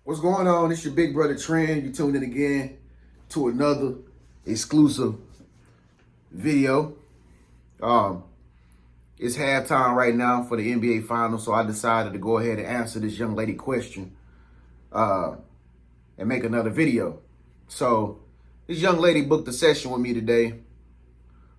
What's going on? It's your big brother TREN. You tuned in again to another exclusive video. Um, it's halftime right now for the NBA Finals, so I decided to go ahead and answer this young lady question and make another video. So this young lady booked a session with me today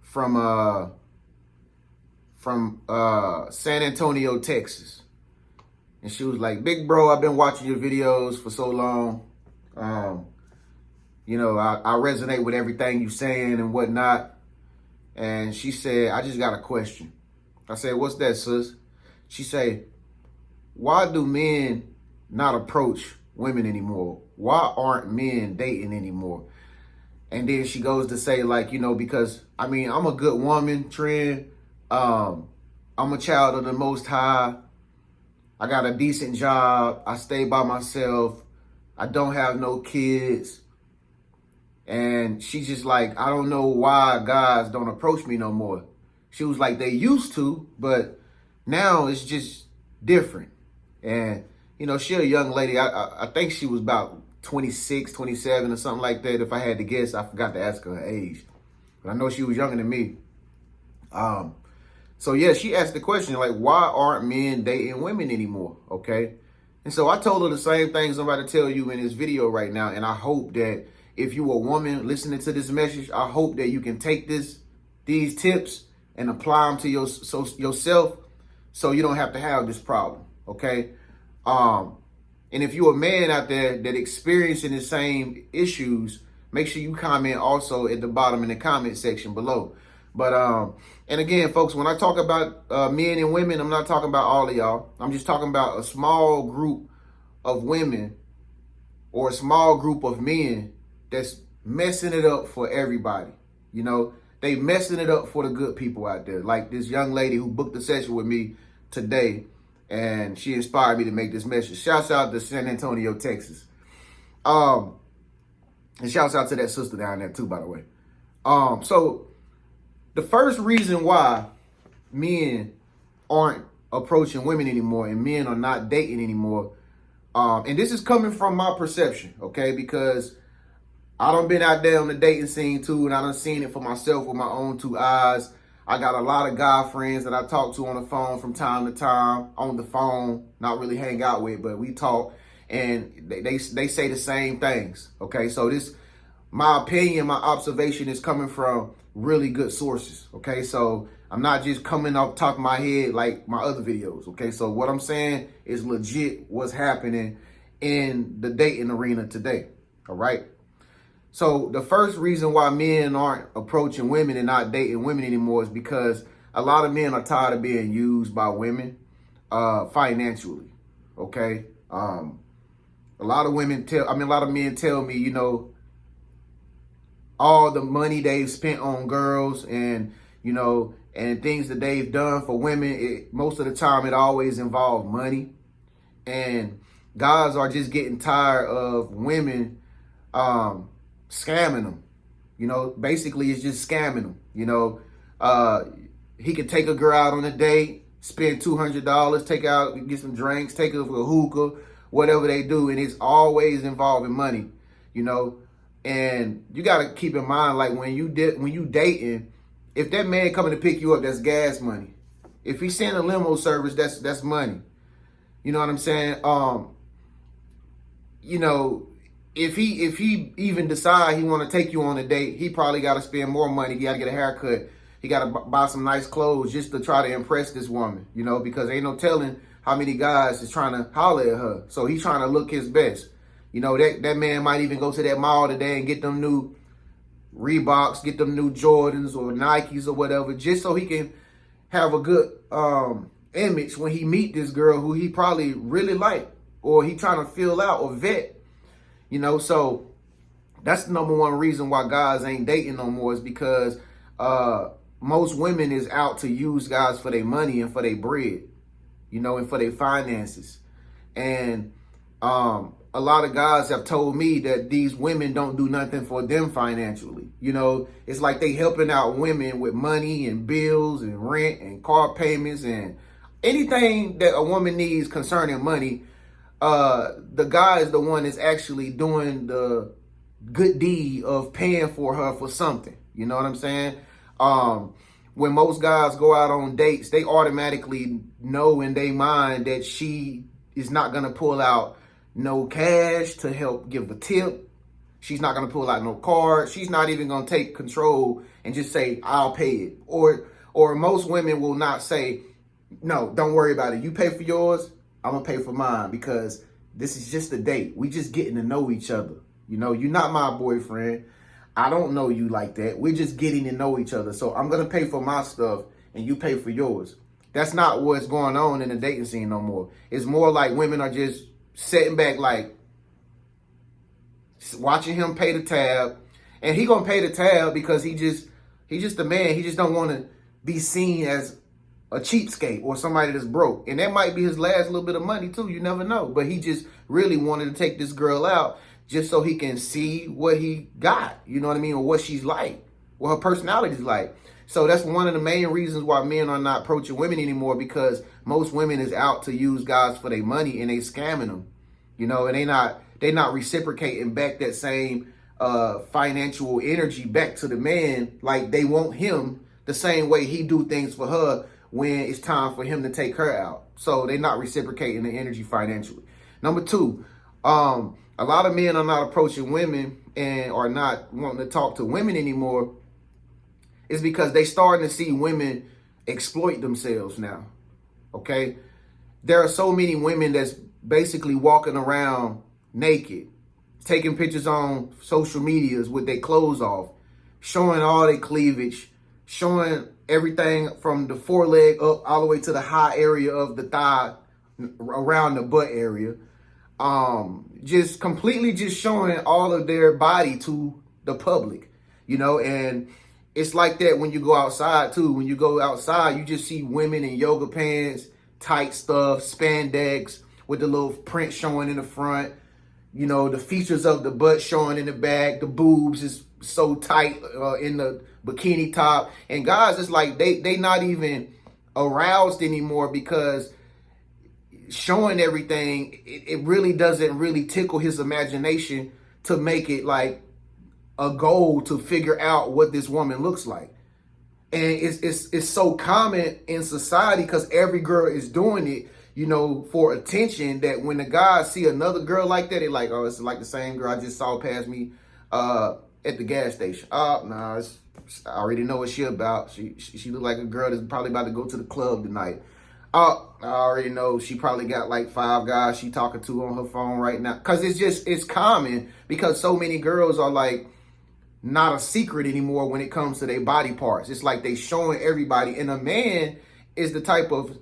from San Antonio, Texas. And she was like, "Big bro, I've been watching your videos for so long. I resonate with everything you're saying and whatnot." And she said, "I just got a question." I said, "What's that, sis?" She said, "Why do men not approach women anymore? Why aren't men dating anymore?" And then she goes to say, because I'm a good woman, TREN. I'm a child of the Most High. I got a decent job. I stay by myself. I don't have no kids. And she's just like, "I don't know why guys don't approach me no more." She was like, "They used to, but now it's just different." And, she a young lady. I think she was about 26, 27 or something like that. If I had to guess, I forgot to ask her age. But I know she was younger than me. So yeah, she asked the question, like, why aren't men dating women anymore? Okay. And so I told her the same things I'm about to tell you in this video right now. And I hope that if you a woman listening to this message, I hope that you can take these tips and apply them to yourself so you don't have to have this problem. Okay. And if you're a man out there that experiencing the same issues, make sure you comment also at the bottom in the comment section below. But, and again, folks, when I talk about men and women, I'm not talking about all of y'all. I'm just talking about a small group of women or a small group of men that's messing it up for everybody. They messing it up for the good people out there. Like this young lady who booked a session with me today, and she inspired me to make this message. Shouts out to San Antonio, Texas. And shouts out to that sister down there too, by the way. So the first reason why men aren't approaching women anymore and men are not dating anymore, and this is coming from my perception, okay, because I done been out there on the dating scene too, and I done seen it for myself with my own two eyes. I got a lot of guy friends that I talk to on the phone from time to time, on the phone, not really hang out with, but we talk, and they say the same things, okay? So this, my opinion, my observation is coming from really good sources, okay? So I'm not just coming off the top of my head like my other videos, okay? So what I'm saying is legit what's happening in the dating arena today, all right? So the first reason why men aren't approaching women and not dating women anymore is because a lot of men are tired of being used by women financially, okay? A lot of men tell me, all the money they've spent on girls and things that they've done for women, most of the time it always involved money. And guys are just getting tired of women scamming them. Basically it's just scamming them. He could take a girl out on a date, spend $200, get some drinks, take her for a hookah, whatever they do, and it's always involving money. And you got to keep in mind, like when you dating, if that man coming to pick you up, that's gas money. If he's sending a limo service, that's money. You know what I'm saying? If he even decide he want to take you on a date, he probably got to spend more money. He got to get a haircut. He got to buy some nice clothes just to try to impress this woman. Because ain't no telling how many guys is trying to holler at her. So he's trying to look his best. That man might even go to that mall today and get them new Reeboks, get them new Jordans or Nikes or whatever, just so he can have a good image when he meet this girl who he probably really like, or he trying to fill out or vet. So that's the number one reason why guys ain't dating no more, is because most women is out to use guys for their money and for their bread, and for their finances. And a lot of guys have told me that these women don't do nothing for them financially. It's like they helping out women with money and bills and rent and car payments and anything that a woman needs concerning money. the guy is the one that's actually doing the good deed of paying for her for something. You know what I'm saying? When most guys go out on dates, they automatically know in their mind that she is not going to pull out no cash to help give a tip. She's not going to pull out no card. She's not even going to take control and just say, I'll pay it. Or most women will not say, no, don't worry about it. You pay for yours, I'm going to pay for mine, because this is just a date. We just getting to know each other. You know, you're not my boyfriend. I don't know you like that. We're just getting to know each other. So I'm going to pay for my stuff and you pay for yours. That's not what's going on in the dating scene no more. It's more like women are just sitting back, like watching him pay the tab. And he going to pay the tab because he's just a man. He just don't want to be seen as a cheapskate or somebody that's broke. And that might be his last little bit of money too. You never know. But he just really wanted to take this girl out just so he can see what he got, you know what I mean? Or what she's like, what her personality's like. So that's one of the main reasons why men are not approaching women anymore, because most women is out to use guys for their money and they scamming them, you know, and they not reciprocating back that same financial energy back to the man. Like they want him the same way he do things for her when it's time for him to take her out. So they're not reciprocating the energy financially. Number two, a lot of men are not approaching women and are not wanting to talk to women anymore is because they starting to see women exploit themselves now, okay? There are so many women that's basically walking around naked, taking pictures on social medias with their clothes off, showing all their cleavage, showing everything from the foreleg up all the way to the high area of the thigh, around the butt area. Just completely just showing all of their body to the public, you know, and it's like that when you go outside too. When you go outside, you just see women in yoga pants, tight stuff, spandex with the little print showing in the front, you know, the features of the butt showing in the back, the boobs is so tight in the bikini top. And guys, it's like they not even aroused anymore, because showing everything, it really doesn't really tickle his imagination to make it like a goal to figure out what this woman looks like. And it's so common in society because every girl is doing it, you know, for attention, that when the guys see another girl like that, they're like, oh, it's like the same girl I just saw pass me at the gas station. Oh, nah, I already know what she about. She look like a girl that's probably about to go to the club tonight. Oh, I already know she probably got like 5 guys she talking to on her phone right now. Because it's common, because so many girls are like not a secret anymore when it comes to their body parts. It's like they showing everybody. And a man is the type of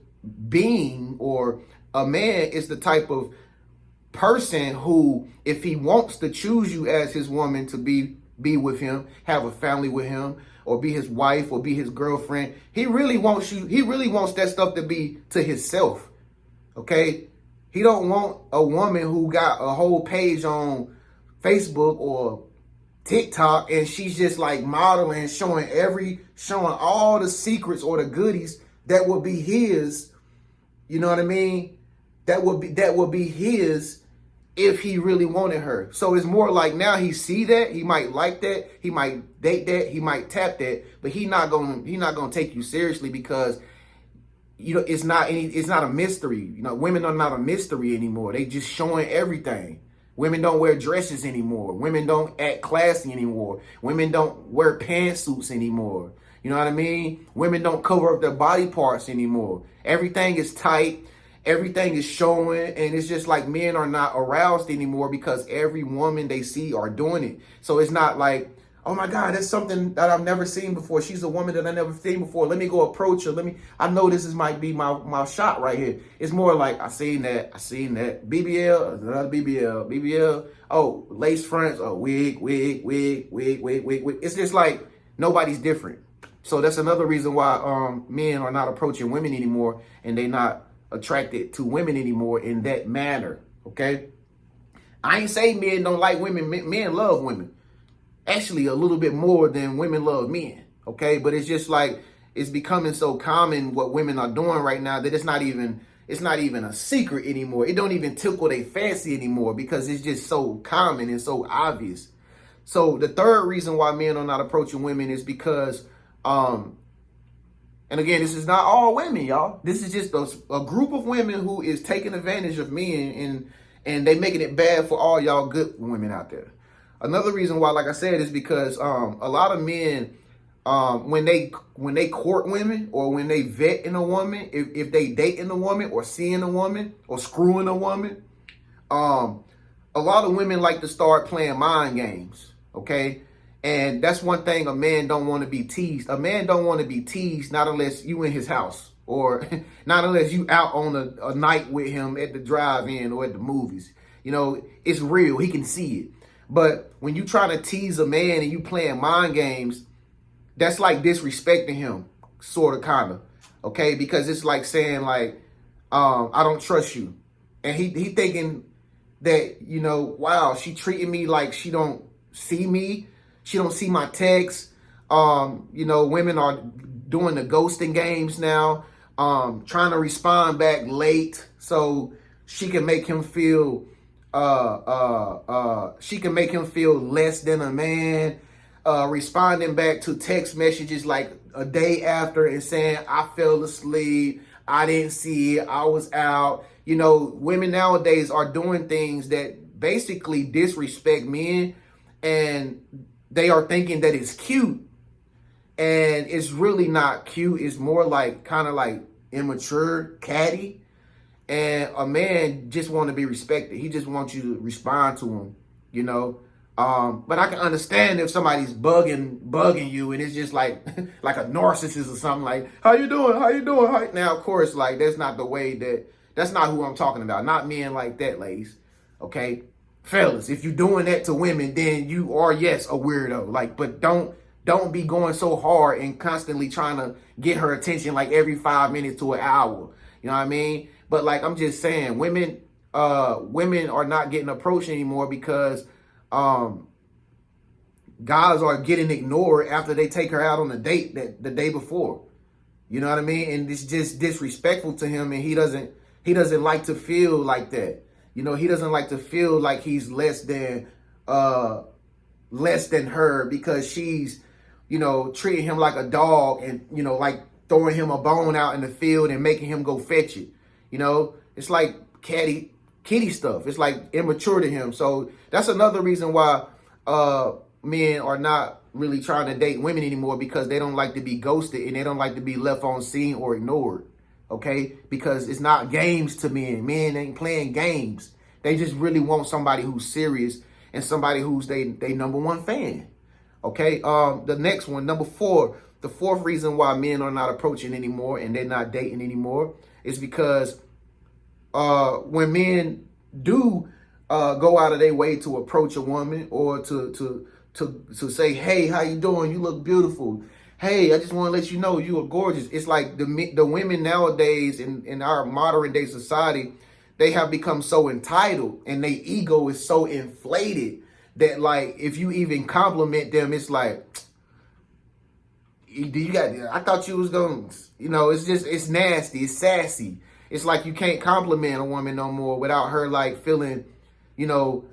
being, or a man is the type of person who, if he wants to choose you as his woman to be with him, have a family with him, or be his wife, or be his girlfriend, he really wants you. He really wants that stuff to be to himself. Okay? He don't want a woman who got a whole page on Facebook or TikTok and she's just like modeling, showing all the secrets or the goodies that would be his. You know what I mean? That would be his if he really wanted her. So it's more like now he see that, he might like that, he might date that, he might tap that, but he not gonna take you seriously, because you know it's not a mystery. You know, women are not a mystery anymore. They just showing everything. Women don't wear dresses anymore. Women don't act classy anymore. Women don't wear pantsuits anymore. You know what I mean? Women don't cover up their body parts anymore. Everything is tight. Everything is showing, and it's just like men are not aroused anymore because every woman they see are doing it. So it's not like, oh my God, that's something that I've never seen before. She's a woman that I never seen before. Let me go approach her. I know might be my shot right here. It's more like, I seen that. BBL, another BBL. Oh, lace fronts, oh, wig. It's just like nobody's different. So that's another reason why men are not approaching women anymore, and they not attracted to women anymore in that manner. Okay, I ain't say men don't like women. Men love women, actually a little bit more than women love men. Okay, but it's just like it's becoming so common what women are doing right now that it's not even it's not even a secret anymore. It don't even tickle their fancy anymore because it's just so common and so obvious. So the third reason why men are not approaching women is because, and again, this is not all women, y'all. This is just a group of women who is taking advantage of men, and they making it bad for all y'all good women out there. Another reason why, like I said, is because a lot of men, when they court women or when they vet in a woman, if they dating a woman or seeing a woman or screwing a woman, a lot of women like to start playing mind games, okay? And that's one thing a man don't want to be teased. A man don't want to be teased, not unless you in his house or not unless you out on a night with him at the drive-in or at the movies. You know, it's real. He can see it. But when you try to tease a man and you playing mind games, that's like disrespecting him, sort of, kind of, okay? Because it's like saying, like, I don't trust you. And he thinking that, you know, wow, she treating me like she don't see me. She don't see my texts. You know, women are doing the ghosting games now, trying to respond back late so she can make him feel less than a man. Responding back to text messages like a day after and saying, I fell asleep, I didn't see it, I was out. You know, women nowadays are doing things that basically disrespect men, and they are thinking that it's cute, and it's really not cute. It's more like kind of like immature, catty, and a man just want to be respected. He just wants you to respond to him, you know. But I can understand if somebody's bugging you, and it's just like like a narcissist or something, like, how you doing? How you doing? Now, of course, like, that's not the way that's not who I'm talking about. Not men like that, ladies. Okay? Fellas, if you're doing that to women, then you are, yes, a weirdo. Like, but don't be going so hard and constantly trying to get her attention like every 5 minutes to an hour. You know what I mean? But like, I'm just saying, women are not getting approached anymore because guys are getting ignored after they take her out on a date the day before. You know what I mean? And it's just disrespectful to him, and he doesn't like to feel like that. You know, he doesn't like to feel like he's less than her because she's, you know, treating him like a dog and, you know, like throwing him a bone out in the field and making him go fetch it. You know, it's like kitty stuff. It's like immature to him. So that's another reason why men are not really trying to date women anymore, because they don't like to be ghosted and they don't like to be left on scene or ignored. Okay? Because it's not games to men. Men ain't playing games. They just really want somebody who's serious and somebody who's they number one fan. Okay? The next one, number 4, the fourth reason why men are not approaching anymore and they're not dating anymore is because when men do go out of their way to approach a woman or to say, hey, how you doing? You look beautiful. Hey, I just want to let you know you are gorgeous. It's like the women nowadays in our modern day society, they have become so entitled and their ego is so inflated that, like, if you even compliment them, it's like, I thought you was going to, you know, it's nasty. It's sassy. It's like you can't compliment a woman no more without her, like, feeling, you know,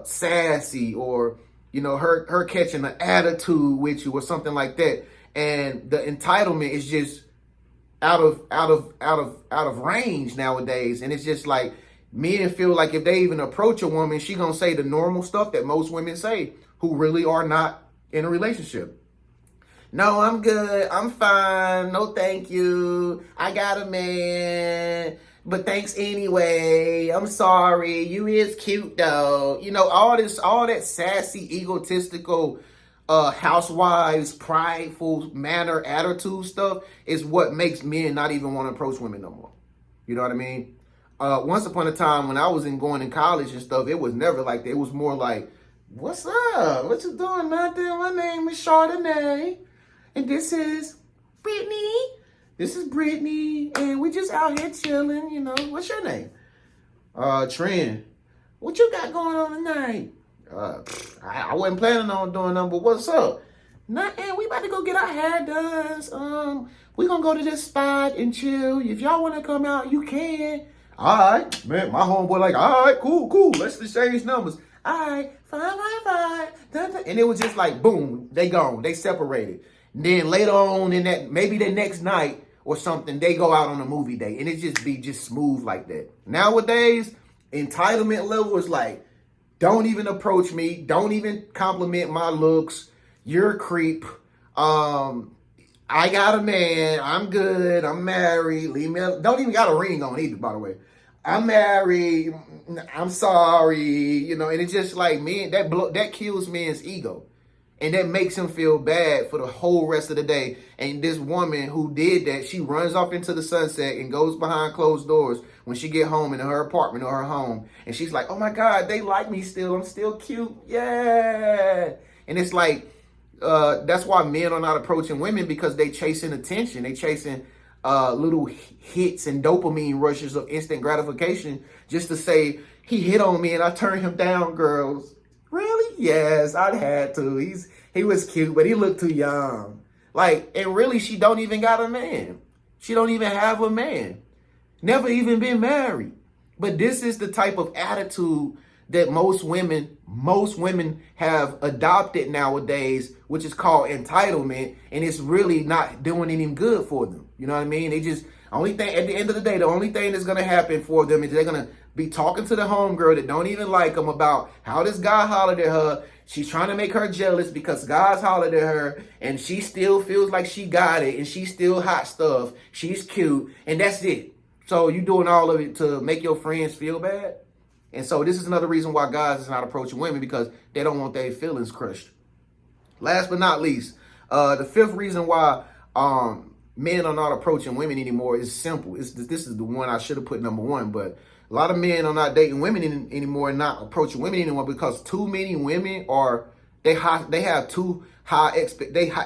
sassy, or, you know, her catching an attitude with you or something like that. And the entitlement is just out of range nowadays. And it's just like men feel like if they even approach a woman, she gonna say the normal stuff that most women say who really are not in a relationship. No, I'm good. I'm fine. No, thank you. I got a man. But thanks anyway. I'm sorry. You is cute though. You know, all that sassy, egotistical, housewives, prideful manner, attitude stuff is what makes men not even want to approach women no more. You know what I mean? Once upon a time when I was going in college and stuff, it was never like that. It was more like, what's up? What you doing, nothing? My name is Chardonnay. And this is Brittany. This is Brittany. And we just out here chilling, you know. What's your name? TREN. What you got going on tonight? I wasn't planning on doing nothing, but what's up? Nothing. We about to go get our hair done. We gonna go to this spot and chill. If y'all wanna come out, you can. All right, man. My homeboy like, all right, cool. Let's exchange numbers. All right, fine. And it was just like, boom, they gone. They separated. Then later on in that, maybe the next night or something, they go out on a movie date, and it just be just smooth like that. Nowadays, entitlement level is like, don't even approach me. Don't even compliment my looks. You're a creep. I got a man. I'm good. I'm married. Leave me. Don't even got a ring on either, by the way. I'm married. I'm sorry. You know, and it's just like, man, that kills men's ego. And that makes him feel bad for the whole rest of the day. And this woman who did that, she runs off into the sunset and goes behind closed doors when she get home in her apartment or her home. And she's like, oh my God, they like me still. I'm still cute. Yeah. And it's like, that's why men are not approaching women, because they chasing attention. They chasing little hits and dopamine rushes of instant gratification just to say, he hit on me and I turned him down, girls. Really? Yes, I'd had to. He was cute, but he looked too young. Like, and really, she don't even got a man. She don't even have a man. Never even been married. But this is the type of attitude that most women have adopted nowadays, which is called entitlement, and it's really not doing any good for them. You know what I mean? They just, only thing at the end of the day, the only thing that's gonna happen for them is they're gonna be talking to the homegirl that don't even like them about how this guy hollered at her. She's trying to make her jealous because guys hollered at her, and she still feels like she got it, and she's still hot stuff. She's cute, and that's it. So you doing all of it to make your friends feel bad? And so this is another reason why guys is not approaching women, because they don't want their feelings crushed. Last but not least, the fifth reason why men are not approaching women anymore is simple. This is the one I should have put number one, but a lot of men are not dating women anymore and not approaching women anymore because too many women have too high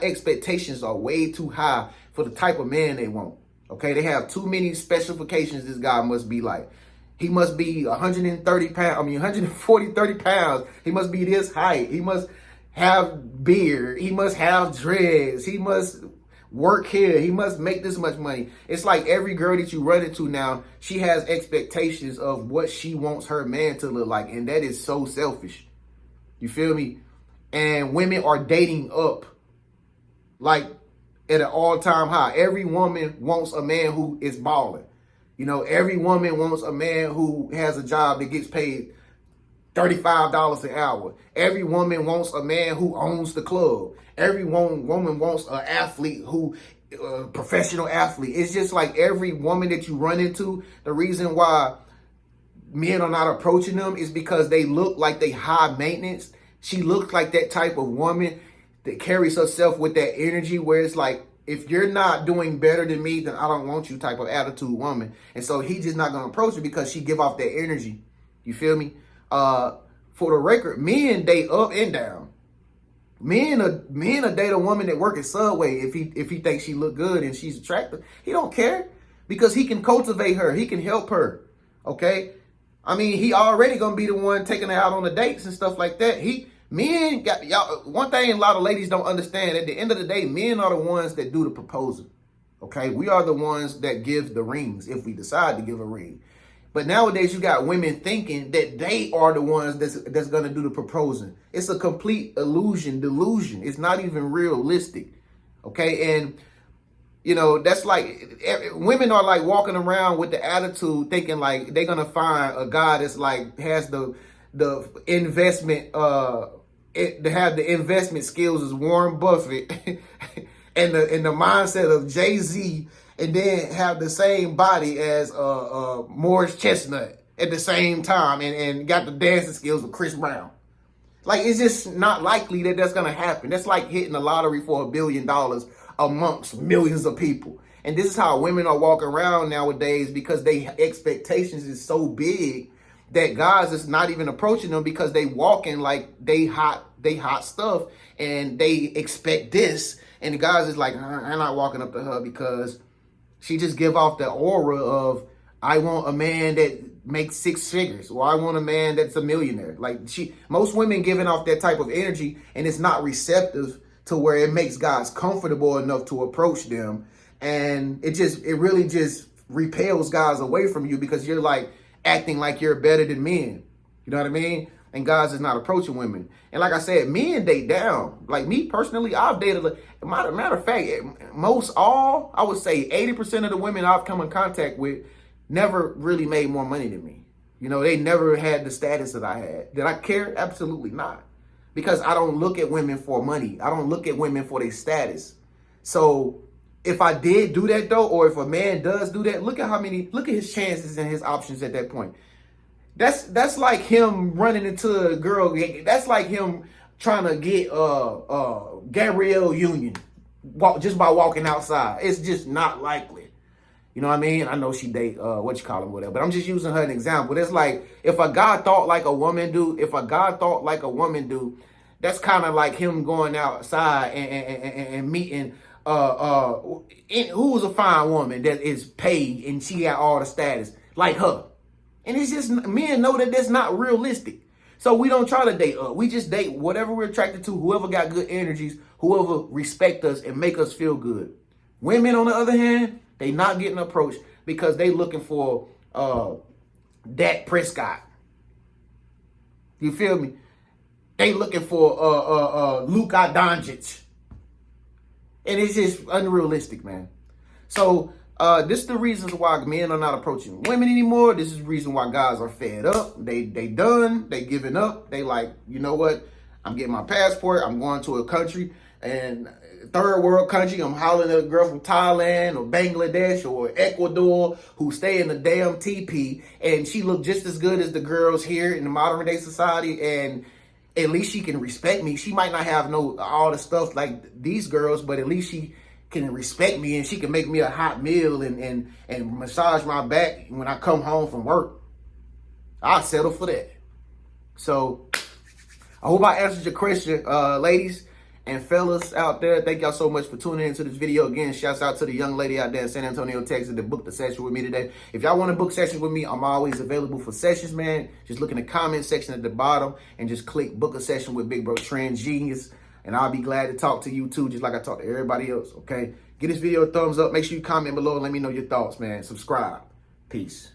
expectations are way too high for the type of man they want. Okay, they have too many specifications. This guy must be like, he must be 140, 30 pounds. He must be this height. He must have beard. He must have dreads. He must work here. He must make this much money. It's like every girl that you run into now, she has expectations of what she wants her man to look like. And that is so selfish. You feel me? And women are dating up like at an all-time high. Every woman wants a man who is balling. You know, every woman wants a man who has a job that gets paid $35 an hour. Every woman wants a man who owns the club. Every woman wants an athlete who, professional athlete. It's just like every woman that you run into, the reason why men are not approaching them is because they look like they high maintenance. She looks like that type of woman that carries herself with that energy where it's like, if you're not doing better than me, then I don't want you type of attitude woman. And so he's just not going to approach her because she give off that energy. You feel me? For the record, men date up and down. Men are date a woman that work at Subway if he thinks she look good and she's attractive. He don't care because he can cultivate her. He can help her. Okay? I mean, he already going to be the one taking her out on the dates and stuff like that. Men got y'all. One thing a lot of ladies don't understand, at the end of the day, men are the ones that do the proposal. Okay, we are the ones that give the rings if we decide to give a ring. But nowadays, you got women thinking that they are the ones that's going to do the proposing. It's a complete delusion. It's not even realistic. Okay, and you know that's like women are like walking around with the attitude thinking like they're gonna find a guy that's like has the investment to have the investment skills as Warren Buffett and the mindset of Jay-Z, and then have the same body as Morris Chestnut at the same time, and got the dancing skills of Chris Brown. Like, it's just not likely that that's gonna happen. That's like hitting the lottery for $1 billion amongst millions of people. And this is how women are walking around nowadays because their expectations is so big that guys is not even approaching them because they walking like they hot stuff and they expect this. And the guys is like, I'm not walking up to her because she just give off the aura of, I want a man that makes 6 figures, or I want a man that's a millionaire. Like most women giving off that type of energy, and it's not receptive to where it makes guys comfortable enough to approach them. And it really just repels guys away from you because you're like acting like you're better than men. You know what I mean? And guys is not approaching women. And like I said, men date down. Like me personally, I've dated, matter of fact, I would say 80% of the women I've come in contact with never really made more money than me. You know, they never had the status that I had. Did I care? Absolutely not. Because I don't look at women for money. I don't look at women for their status. So if I did do that though, or if a man does do that, look at his chances and his options at that point. That's like him running into a girl. That's like him trying to get Gabrielle Union just by walking outside. It's just not likely. You know what I mean? I know she date whatever, but I'm just using her as an example. It's like if a guy thought like a woman do, that's kind of like him going outside and meeting who's a fine woman that is paid and she got all the status like her. And it's just, men know that that's not realistic. So we don't try to date up. We just date whatever we're attracted to, whoever got good energies, whoever respect us and make us feel good. Women, on the other hand, they not getting approached because they looking for Dak Prescott. You feel me? They looking for Luka Doncic. And it's just unrealistic, man. So this is the reasons why men are not approaching women anymore. This is the reason why guys are fed up. They done. They giving up. They like, you know what? I'm getting my passport. I'm going to a country and third world country. I'm hollering at a girl from Thailand or Bangladesh or Ecuador who stay in the damn TP, and she look just as good as the girls here in the modern day society, and at least she can respect me. She might not have all the stuff like these girls, but at least she can respect me and she can make me a hot meal and massage my back when I come home from work. I'll settle for that. So I hope I answered your question, ladies and fellas out there. Thank y'all so much for tuning into this video. Again, shouts out to the young lady out there in San Antonio, Texas that booked the session with me today. If y'all want to book sessions with me, I'm always available for sessions, man. Just look in the comment section at the bottom and just click book a session with Big Bro TREN Genius. And I'll be glad to talk to you too, just like I talk to everybody else, okay? Give this video a thumbs up. Make sure you comment below and let me know your thoughts, man. Subscribe. Peace.